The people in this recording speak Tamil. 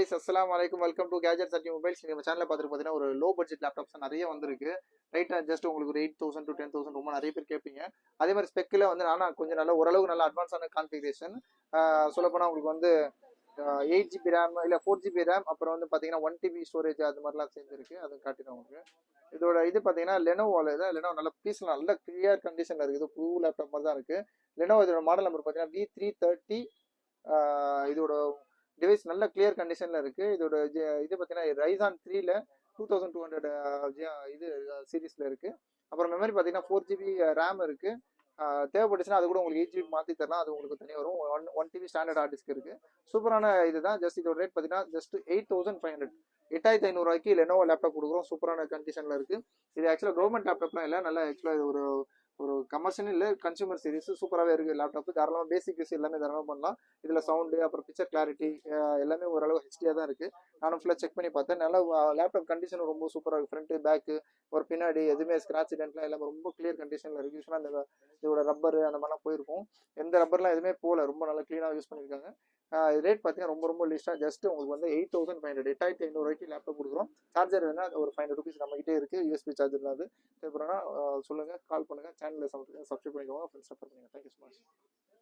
அஸ்ஸலாமு அலைக்கும். Welcome to gadgets at mobiles. நம்ம சேனலில் பார்த்துட்டு பார்த்தீங்கன்னா ஒரு லோ பட்ஜெட் லேப்டாப்ஸ் நிறைய வந்திருக்கு. ரைட்டாக ஜஸ்ட் உங்களுக்கு ஒரு 8,000 to 10,000 ரொம்ப நிறைய பேர் கேட்பீங்க. அதே மாதிரி ஸ்பெக்கில் வந்து நானும் கொஞ்சம் நல்ல ஓரளவுக்கு நல்ல அட்வான்ஸான கான்ஃபிகரேஷன். சொல்லப்போனால் உங்களுக்கு வந்து 8 GB ரேம் இல்லை 4 GB ரேம், அப்புறம் வந்து பார்த்தீங்கன்னா 1 TB ஸ்டோரேஜ் அது மாதிரிலாம் சேர்ந்துருக்கு. அது காட்டிடும் உங்களுக்கு. இதோட இது பார்த்தீங்கன்னா லெனோவோல தான். லெனோ நல்ல பீஸ்லாம் நல்ல கிளியர் கண்டிஷனில் இருக்குது. புது லேப்டாப் மாதிரி தான் இருக்குது. லெனோ இதோட மாடல் நம்பர் பார்த்தீங்கன்னா V330. இதோட டிவைஸ் நல்ல கிளியர் கண்டிஷன்ல இருக்கு. இதோட இது பார்த்தீங்கன்னா ரைசான் 3ல 2200 இது சீரீஸ்ல இருக்கு. அப்புறம் மெமரி பார்த்தீங்கன்னா 4 GB ரேம் இருக்கு. தேவைப்பட்டுச்சுன்னா அது கூட உங்களுக்கு 8 GB மாற்றி தரலாம். அது உங்களுக்கு தனியாக வரும். One TB standard hard disk இருக்கு. சூப்பரான இதுதான். ஜஸ்ட் இதோட ரேட் பார்த்தீங்கன்னா ஜஸ்ட் 8,500. 8,500 ரூபாய்க்கு லெனோவோ லேப்டாப் கொடுக்குறோம். சூப்பரான கண்டிஷன்ல இருக்கு. இது ஆக்சுவலாக கவர்மெண்ட் லேப்டாப்லாம் இல்லை. நல்லா ஆக்சுவலாக ஒரு ஒரு கமர்ஷியல் இல்லை, கன்சூமர் சீரிஸ் சூப்பராகவே இருக்குது. லேப்டாப் தாராளமாக பேசிக் யூஸ் எல்லாமே தாராளமாக பண்ணலாம். இதில் சவுண்டு அப்புறம் பிக்சர் கிளாரிட்டி எல்லாமே ஓரளவு ஹெச்டியாக தான் இருக்குது. நானும் ஃபுல்லாக செக் பண்ணி பார்த்தேன். நல்லா லேப்டாப் கண்டிஷன் ரொம்ப சூப்பராக இருக்குது. ஃப்ரண்ட்டு பேக்கு ஒரு பின்னாடி எதுவுமே ஸ்க்ராட்ச் டென்ட்லாம் எல்லாமே ரொம்ப கிளியர் கண்டிஷனில் இருக்குது. யூஸ்வலாக அந்த இதோட ரப்பர் அந்த மாதிரிலாம் போயிருக்கும். எந்த ரப்பர்லாம் எதுவுமே போகல. ரொம்ப நல்லா க்ளீனாக யூஸ் பண்ணியிருக்காங்க. ரேட் பார்த்தீங்கன்னா ரொம்ப லீஸ்ட்டாக ஜஸ்ட் உங்களுக்கு வந்து 8,500 8,500 ரூபாய்க்கு லேப்டாப் கொடுக்குறோம். சார்ஜர் வேணால் ஒரு 500 ருபீஸ் நம்மகிட்டே இருக்குது. யூஎஸ்பி சார்ஜர் தான் அது. தேவைப்படுறா சொல்லுங்கள், கால் பண்ணுங்கள். சேனலில் சப்ஸ்கிரைப் பண்ணிக்கோங்க. ஃப்ரெண்ட்ஸ் ரெஃபர் பண்ணுங்கள். Thank you so much.